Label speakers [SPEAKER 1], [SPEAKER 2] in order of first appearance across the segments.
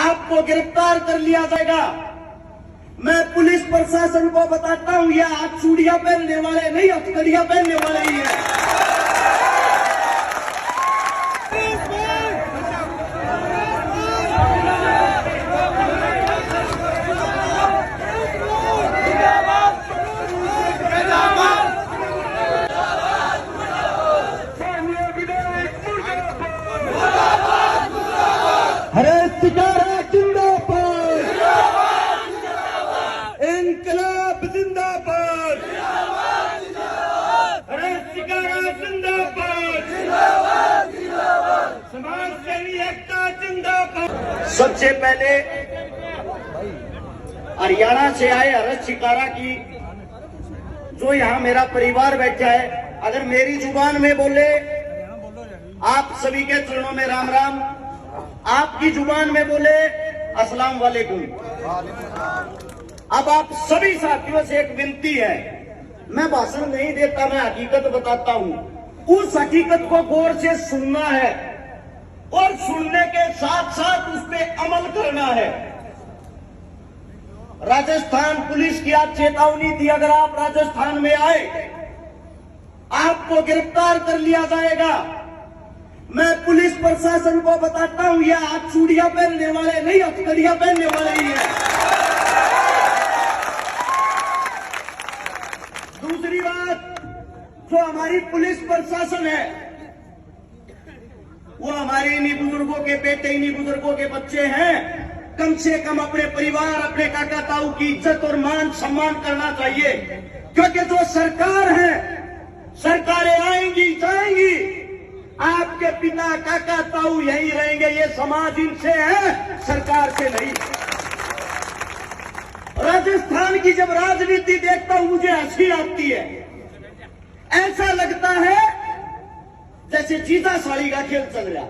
[SPEAKER 1] आपको गिरफ्तार कर लिया जाएगा। मैं पुलिस प्रशासन को बताता हूं, यह हाथ चूड़ियां पहनने वाले नहीं, हथकड़ियां पहनने वाले ही है। हरे सितारा जिंदाबाद, इनकलाब जिंदाबाद, हरे सितारा जिंदाबाद, समाज सेवी एकता जिंदाबाद। सबसे पहले हरियाणा से आए हरस शिकारा की, जो यहाँ मेरा परिवार बैठा है, अगर मेरी जुबान में बोले आप सभी के चरणों में राम राम, आपकी जुबान में बोले अस्सलाम वालेकुम। अब आप सभी साथियों से एक विनती है, मैं भाषण नहीं देता, मैं हकीकत बताता हूं। उस हकीकत को गौर से सुनना है और सुनने के साथ साथ उस पर अमल करना है। राजस्थान पुलिस की आज चेतावनी थी, अगर आप राजस्थान में आए आपको गिरफ्तार कर लिया जाएगा। मैं पुलिस प्रशासन को बताता हूं, यह हाथ चूड़ियां पहनने वाले नहीं, हथकड़ियां पहनने वाले ही है। दूसरी बात, जो हमारी पुलिस प्रशासन है वो हमारे इन्हीं बुजुर्गों के बेटे, इन्हीं बुजुर्गों के बच्चे हैं। कम से कम अपने परिवार, अपने काका ताऊ की इज्जत और मान सम्मान करना चाहिए, क्योंकि जो सरकार है, सरकारें आएंगी जाएंगी, आपके पिता काका ताऊ यहीं रहेंगे। ये समाज इनसे है, सरकार से नहीं। राजस्थान की जब राजनीति देखता हूं मुझे हंसी आती है। ऐसा लगता है जैसे जीता साड़ी का खेल चल रहा।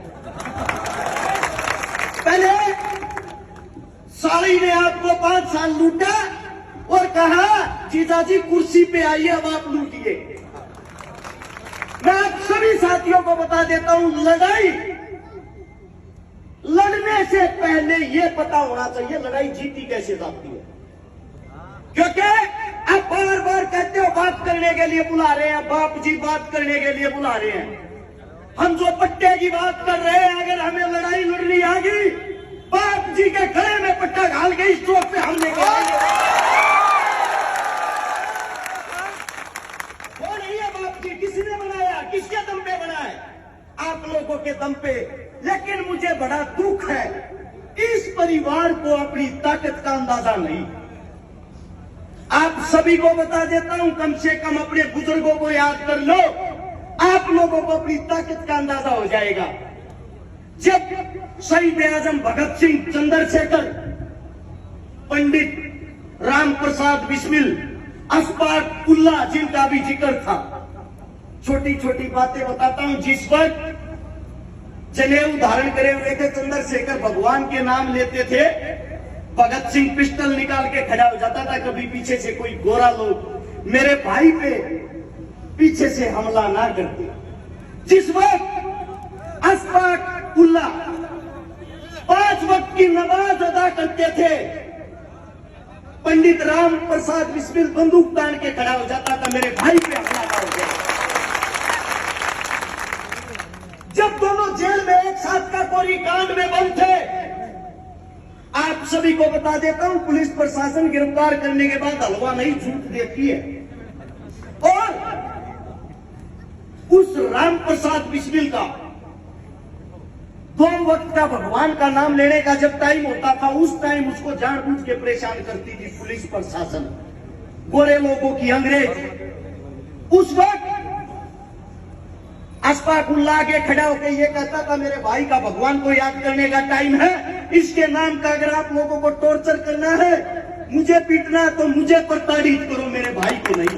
[SPEAKER 1] पहले साड़ी ने आपको 5 साल लूटा और कहा जीजा जी कुर्सी पे आइए, अब आप लूटिए। मैं आप सभी साथियों को बता देता हूं, लड़ाई लड़ने से पहले यह पता होना चाहिए लड़ाई जीती कैसे जाती है। क्योंकि आप बार बार कहते हो बात करने के लिए बुला रहे हैं, बाप जी बात करने के लिए बुला रहे हैं। हम जो पट्टे की बात कर रहे हैं, अगर हमें लड़ाई लड़नी आ गई, बाप जी के गले में पट्टा घाल के इस चौक पे हमले करेंगे। वो नहीं है बाप जी, किसने बनाया, किसके दम पे बनाए? आप लोगों के दम पे। लेकिन मुझे बड़ा दुख है, इस परिवार को अपनी ताकत का अंदाजा नहीं। आप सभी को बता देता हूं, कम से कम अपने बुजुर्गों को याद कर लो, आप लोगों को अपनी ताकत का अंदाजा हो जाएगा। जब शहीद आजम भगत सिंह, चंद्रशेखर, पंडित राम प्रसाद बिस्मिल, अशफाक उल्लाह, जिनका भी जिक्र था, छोटी छोटी बातें बताता हूं। जिस वक्त जनेऊ धारण करे हुए थे चंद्रशेखर, भगवान के नाम लेते थे, भगत सिंह पिस्टल निकाल के खड़ा हो जाता था। कभी पीछे से कोई गोरा लोग मेरे भाई पे पीछे से हमला ना करते। जिस वक्त अशफाक उल्लाह 5 वक्त की नमाज अदा करते थे, पंडित राम प्रसाद बिस्मिल बंदूक तान के खड़ा हो जाता था, मेरे भाई पे हमला ना हो जाए। जब दोनों जेल में एक साथ का कोरी कांड में बंद थे, आप सभी को बता देता हूं, पुलिस प्रशासन गिरफ्तार करने के बाद हलवा नहीं झूठ देती है। और उस राम प्रसाद बिस्मिल का 2 वक्त का भगवान का नाम लेने का जब टाइम होता था, उस टाइम उसको जानबूझ के परेशान करती थी पुलिस प्रशासन, गोरे लोगों की, अंग्रेज। उस वक्त अशफाक उल्लाह के खड़ा होकर ये कहता था, मेरे भाई का भगवान को याद करने का टाइम है, इसके नाम का अगर आप लोगों को टॉर्चर करना है, मुझे पीटना तो मुझे प्रताड़ित करो, मेरे भाई को नहीं।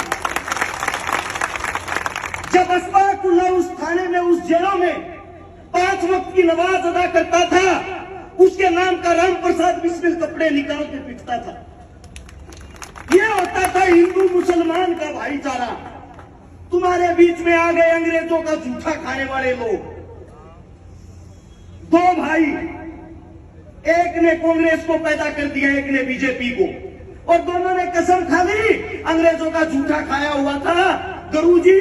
[SPEAKER 1] जब अशफाक उल्लाह उस थाने में, उस जेलों में 5 वक्त की नमाज अदा करता था, उसके नाम का राम प्रसाद बिस्मिल कपड़े निकाल के पीटता था। यह होता था हिंदू मुसलमान का भाईचारा। तुम्हारे बीच में आ गए अंग्रेजों का जूठा खाने वाले लोग। 2 भाई, एक ने कांग्रेस को पैदा कर दिया, एक ने बीजेपी को, और दोनों ने कसम खा ली, अंग्रेजों का झूठा खाया हुआ था। गुरुजी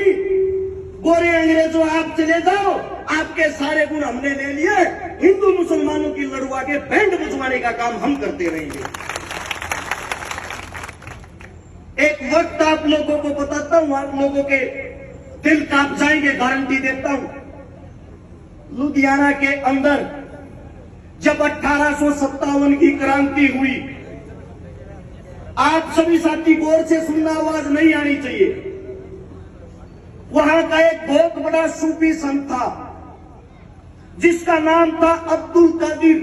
[SPEAKER 1] गोरे अंग्रेजों आप चले जाओ, आपके सारे गुण हमने ले लिए, हिंदू मुसलमानों की लड़वा के बैंड बजवाने का काम हम करते रहेंगे। एक वक्त आप लोगों को बताता हूं, आप लोगों के दिल कांप जाएंगे, गारंटी देता हूं। लुधियाना के अंदर जब 1857 की क्रांति हुई, आप सभी साथी गौर से सुनना, आवाज नहीं आनी चाहिए। वहां का एक बहुत बड़ा सूफी संत था जिसका नाम था अब्दुल कादिर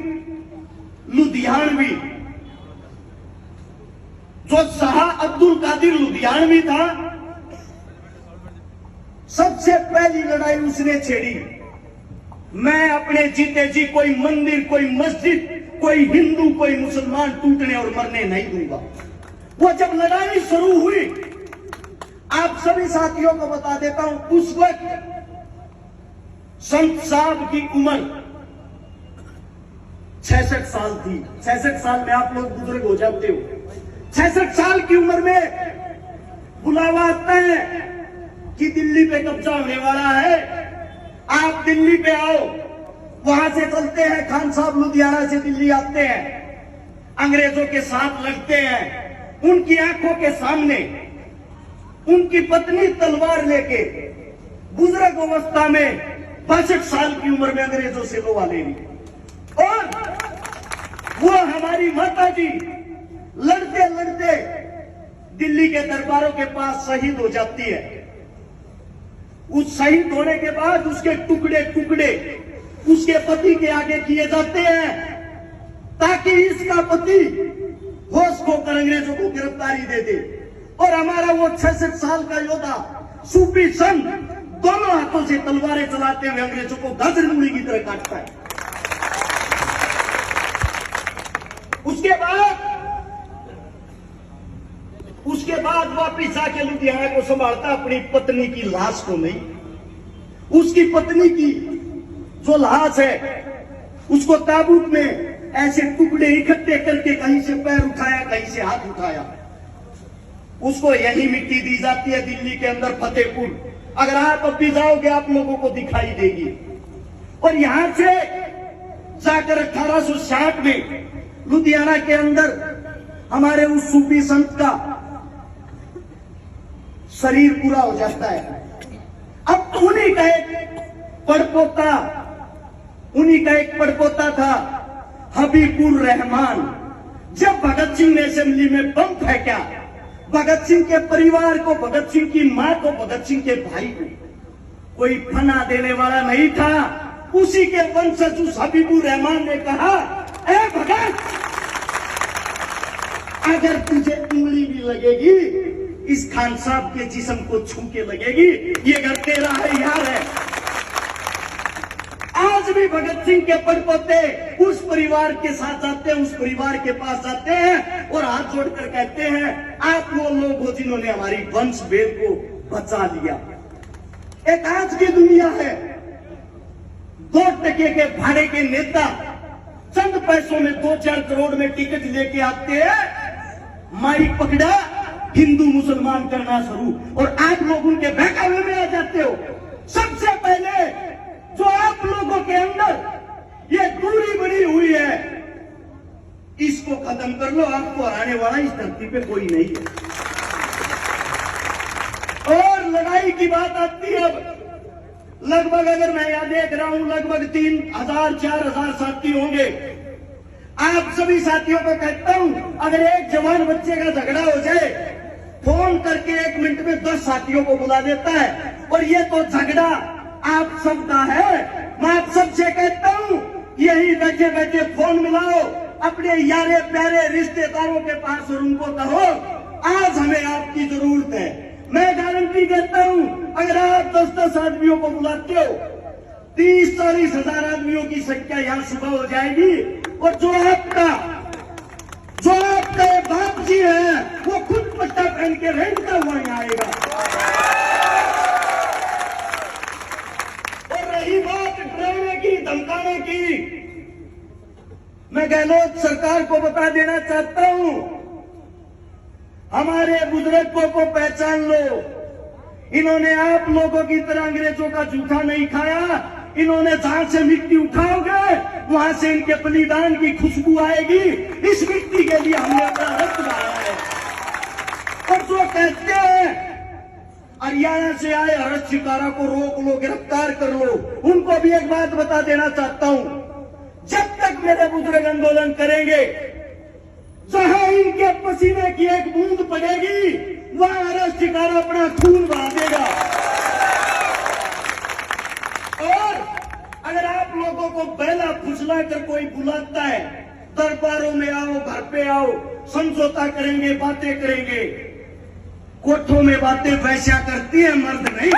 [SPEAKER 1] लुधियानवी। जो शाह अब्दुल कादिर लुधियानवी था, सबसे पहली लड़ाई उसने छेड़ी, मैं अपने जीते जी कोई मंदिर, कोई मस्जिद, कोई हिंदू, कोई मुसलमान टूटने और मरने नहीं दूंगा। वो जब लड़ाई शुरू हुई, आप सभी साथियों को बता देता हूं, उस वक्त संत साहब की उम्र 66 साल थी। 66 साल में आप लोग बुजुर्ग हो जाते हो। 66 साल की उम्र में बुलावा आता है कि दिल्ली पे कब्जा होने वाला है, आप दिल्ली पे आओ। वहां से चलते हैं, खान साहब लुधियाना से दिल्ली आते हैं, अंग्रेजों के साथ लगते हैं। उनकी आंखों के सामने उनकी पत्नी तलवार लेके बुजुर्ग अवस्था में 62 साल की उम्र में अंग्रेजों से लोहा ले ली, और वो हमारी माता जी लड़ते लड़ते दिल्ली के दरबारों के पास शहीद हो जाती है। उस शहीद होने के बाद उसके टुकड़े टुकड़े उसके पति के आगे किए जाते हैं, ताकि इसका पति होश खोकर अंग्रेजों को गिरफ्तारी दे दे। और हमारा वो 66 साल का योद्धा सूफी संत दोनों हाथों से तलवारें चलाते हुए अंग्रेजों को गाजर मूली की तरह काटता है। उसके बाद वापिस जाके लुधियाना को संभालता, अपनी पत्नी की लाश को नहीं। उसकी पत्नी की जो लाश है उसको ताबूत में ऐसे टुकड़े इकट्ठे करके कहीं से पैर उठाया, कहीं से हाथ उठाया, उसको यही मिट्टी दी जाती है दिल्ली के अंदर फतेहपुर। अगर आप अब भी जाओगे आप लोगों को दिखाई देगी। और यहां से जाकर 1860 में लुधियाना के अंदर हमारे उस सूफी संत का शरीर पूरा हो जाता है। अब उन्हीं का एक पड़पोता था हबीबुर रहमान। जब भगत सिंह ने असेंबली में बम फेंका, भगत सिंह के परिवार को, भगत सिंह की मां को, भगत सिंह के भाई को कोई फना देने वाला नहीं था। उसी के वंशज उस हबीबुर रहमान ने कहा, ए भगत, अगर तुझे उंगली भी लगेगी इस खान साहब के जिस्म को छू के लगेगी, ये घर तेरा है, यार है। आज भी भगत सिंह के पड़पोते उस परिवार के साथ जाते हैं, उस परिवार के पास जाते हैं और हाथ जोड़कर कहते हैं, आप वो लोग हो जिन्होंने हमारी वंश वेद को बचा लिया। एक आज की दुनिया है, 2 टके के भाड़े के नेता चंद पैसों में 2-4 करोड़ में टिकट लेके आते हैं, माइक पकड़ा, हिंदू मुसलमान करना शुरू, और आप लोग उनके बहकावे में आ जाते हो। सबसे पहले जो आप लोगों के अंदर ये दूरी बनी हुई है, इसको खत्म कर लो। आपको हराने वाला इस धरती पे कोई नहीं है। और लड़ाई की बात आती है, अब लगभग अगर मैं यहां देख रहा हूं लगभग 3000-4000 साथी होंगे। आप सभी साथियों को कहता हूं, अगर एक जवान बच्चे का झगड़ा हो जाए, फोन करके 1 मिनट में 10 साथियों को बुला देता है। और ये तो झगड़ा आप सबका है। मैं आप सबसे कहता हूं, यही बैठे बैठे फोन मिलाओ अपने यारे प्यारे रिश्तेदारों के पास और उनको कहो, आज हमें आपकी जरूरत है। मैं गारंटी देता हूं, अगर आप 10-10 आदमियों को बुलाते हो, 30-40 हजार आदमियों की संख्या यहां सुबह हो जाएगी। और जो आपका बाप जी है, वो खुद पट्टा पहन के रेंगता हुआ यहां आएगा। और रही बात डराने की, धमकाने की, मैं गहलोत साथियों, सरकार को बता देना चाहता हूं, हमारे बुजुर्गों को पहचान लो। इन्होंने आप लोगों की तरह अंग्रेजों का जूठा नहीं खाया। इन्होंने जहां से मिट्टी उठाओगे वहां से इनके बलिदान की खुशबू आएगी। इस मिट्टी के लिए हमने अपना रक्त बहाया है। और जो कहते हैं हरियाणा से आए हर्ष शिकारा को रोक लो, गिरफ्तार कर लो, उनको भी एक बात बता देना चाहता हूं, जब तक मेरे बुजुर्ग आंदोलन करेंगे, जहां इनके पसीने की एक बूंद पड़ेगी वहां हर्ष शिकारा अपना खून बहा देगा। और अगर आप लोगों को पहला फुसला कर कोई बुलाता है, दरबारों में आओ, घर पे आओ, समझौता करेंगे, बातें करेंगे, कोठों में बातें वैसा करती है, मर्द नहीं।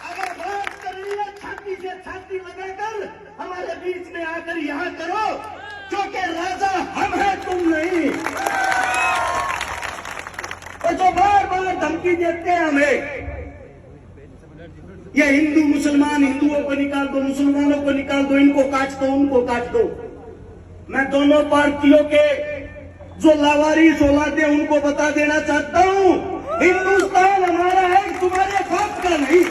[SPEAKER 1] अगर बात करनी है छाती से छाती लगाकर हमारे बीच में आकर यहां करो, क्योंकि राजा हम हैं, तुम नहीं। और जो बार बार धमकी देते हैं हमें, ये हिंदू मुसलमान, हिंदुओं को निकाल दो, मुसलमानों को निकाल दो, इनको काट दो, उनको काट दो, मैं दोनों पार्टियों के जो लावारिस औलादे उनको बता देना चाहता हूं, हिंदुस्तान हमारा है, तुम्हारे बाप का नहीं।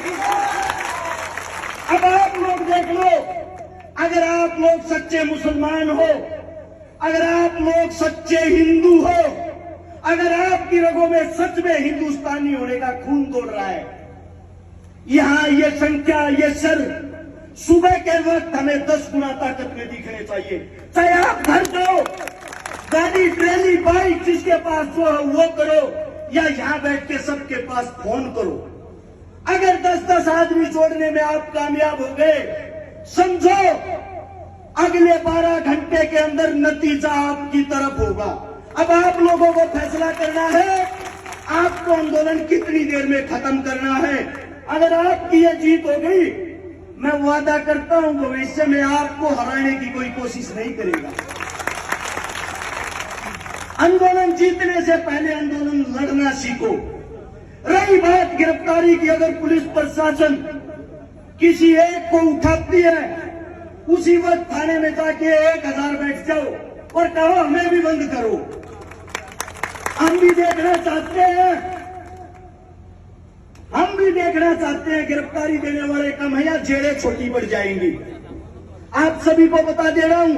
[SPEAKER 1] अब आप लोग देख लो, अगर आप लोग सच्चे मुसलमान हो, अगर आप लोग सच्चे हिंदू हो, अगर आपकी रगों में सच में हिंदुस्तानी होने का खून दौड़ रहा है, यहां ये संख्या, ये सर सुबह के वक्त हमें 10 गुना ताकत में दिखने चाहिए। चाहे आप घर जाओ, गाड़ी, ट्रेली, बाइक जिसके पास जो है वो करो, या यहां बैठ के सबके पास फोन करो। अगर 10-10 आदमी जोड़ने में आप कामयाब हो गए, समझो अगले 12 घंटे के अंदर नतीजा आपकी तरफ होगा। अब आप लोगों को फैसला करना है, आपको आंदोलन कितनी देर में खत्म करना है। अगर आपकी ये जीत हो गई, मैं वादा करता हूं भविष्य में आपको हराने की कोई कोशिश नहीं करेगा। आंदोलन जीतने से पहले आंदोलन लड़ना सीखो। रही बात गिरफ्तारी की, अगर पुलिस प्रशासन किसी एक को उठाती है, उसी वक्त थाने में जाके 1000 बैठ जाओ और कहो हमें भी बंद करो। हम भी देखना चाहते हैं, हम भी देखना चाहते हैं गिरफ्तारी देने वाले कम है या जेलें छोटी पड़ जाएंगी। आप सभी को बता दे रहा हूं,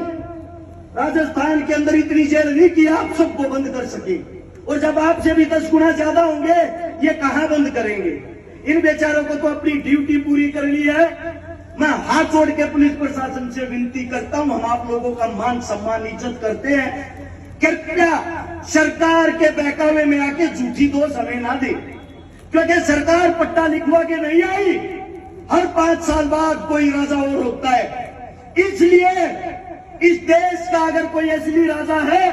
[SPEAKER 1] राजस्थान के अंदर इतनी जेल नहीं कि आप सबको बंद कर सके, और जब आपसे भी 10 गुना ज्यादा होंगे, ये कहां बंद करेंगे। इन बेचारों को तो अपनी ड्यूटी पूरी करनी है। मैं हाथ जोड़ के पुलिस प्रशासन से विनती करता हूं, हम आप लोगों का मान सम्मान इज्जत करते हैं, कृपया सरकार के बहकावे में आके झूठी दोष हमें ना दे, क्योंकि सरकार पट्टा लिखवा के नहीं आई। हर 5 साल बाद कोई राजा और होता है। इसलिए इस देश का अगर कोई असली राजा है,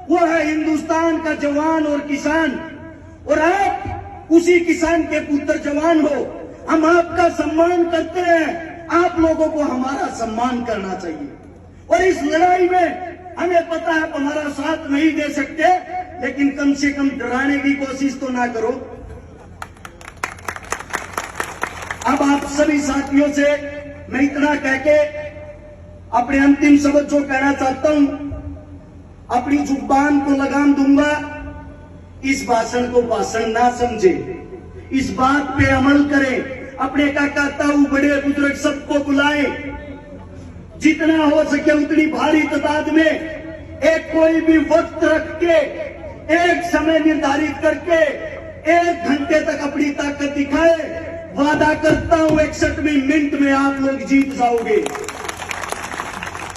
[SPEAKER 1] वो है हिंदुस्तान का जवान और किसान, और आप उसी किसान के पुत्र जवान हो। हम आपका सम्मान करते हैं, आप लोगों को हमारा सम्मान करना चाहिए। और इस लड़ाई में हमें पता है हमारा साथ नहीं दे सकते, लेकिन कम से कम डराने की कोशिश तो ना करो। अब आप सभी साथियों से मैं इतना कह के अपने अंतिम शब्द जो कहना चाहता हूं, अपनी जुबान को लगाम दूंगा। इस भाषण को भाषण ना समझे, इस बात पे अमल करें। अपने काका ताऊ बड़े बुजुर्ग सबको बुलाएं, जितना हो सके उतनी भारी तादाद में, एक कोई भी वक्त रख के, एक समय निर्धारित करके 1 घंटे तक अपनी ताकत दिखाए। वादा करता हूं 61 मिनट में आप लोग जीत जाओगे।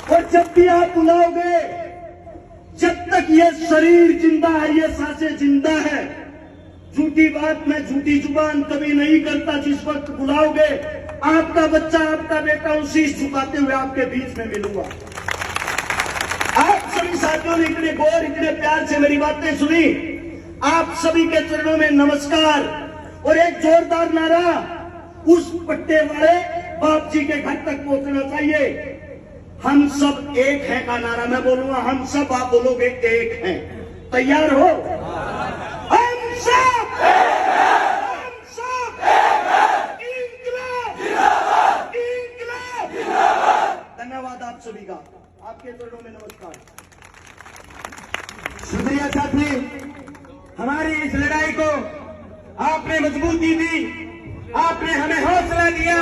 [SPEAKER 1] और जब भी आप बुलाओगे, जब तक ये शरीर जिंदा है, ये सांसें जिंदा है, झूठी बात में झूठी जुबान कभी नहीं करता। जिस वक्त बुलाओगे, आपका बच्चा, आपका बेटा शीश झुकाते हुए आपके बीच में मिलूंगा। आप सभी साथियों ने इतने गौर, इतने प्यार से मेरी बातें सुनी, आप सभी के चरणों में नमस्कार। और एक जोरदार नारा उस पट्टे वाले बाप जी के घर तक पहुंचना चाहिए। हम सब एक हैं का नारा मैं बोलूंगा, हम सब, आप बोलोगे एक हैं। तैयार हो? हम सब, हम सब, इंकलाब, इंकलाब। धन्यवाद आप सभी। सभी का। आपके चरणों में नमस्कार।
[SPEAKER 2] शुक्रिया साथी, हमारी इस लड़ाई को आपने मजबूती दी, आपने हमें हौसला दिया।